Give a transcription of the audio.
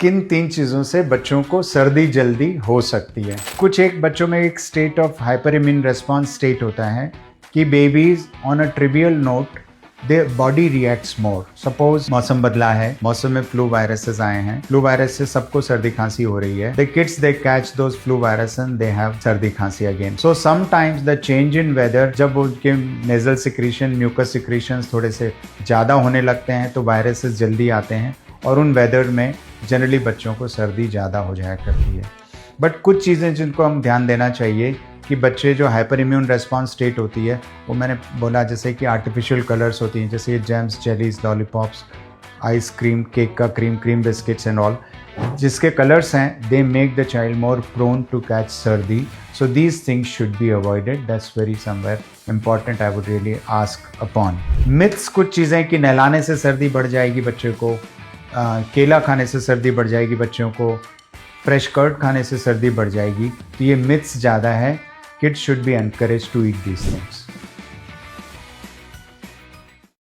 किन 3 चीज़ों से बच्चों को सर्दी जल्दी हो सकती है। कुछ एक बच्चों में एक state of hyper immune response state होता है कि babies on a trivial note their body reacts more. Suppose मौसम बदला है, मौसम में फ्लू वायरसेस आए हैं, फ्लू वायरस से सबको सर्दी खांसी हो रही है। The kids they catch those flu virus and they have सर्दी खांसी again. So sometimes the change in weather, जब उनके नेजल सिक्रीशन, म्यूकस सिक्रीशंस थोड़े से ज़्यादा होने लगते हैं तो वायरसेस जल्दी आते हैं और उन वेदर में जनरली बच्चों को सर्दी ज़्यादा हो जाया करती है। बट कुछ चीज़ें जिनको हम ध्यान देना चाहिए कि बच्चे जो हाइपर इम्यून रेस्पॉन्स स्टेट होती है, वो मैंने बोला जैसे कि आर्टिफिशियल कलर्स होती हैं, जैसे jams, jellies, lollipops, ice cream, cake का क्रीम बिस्किट्स एंड ऑल, जिसके कलर्स हैं they make the child more prone to catch सर्दी। So these things should be avoided. That's very somewhere important, I would really ask upon. Myths कुछ चीज़ें कि नहलाने से सर्दी बढ़ जाएगी बच्चे को, केला खाने से सर्दी बढ़ जाएगी बच्चों को, फ्रेश कर्ड खाने से सर्दी बढ़ जाएगी, तो ये मिथ्स ज़्यादा है। Kids should be encourage to eat these things.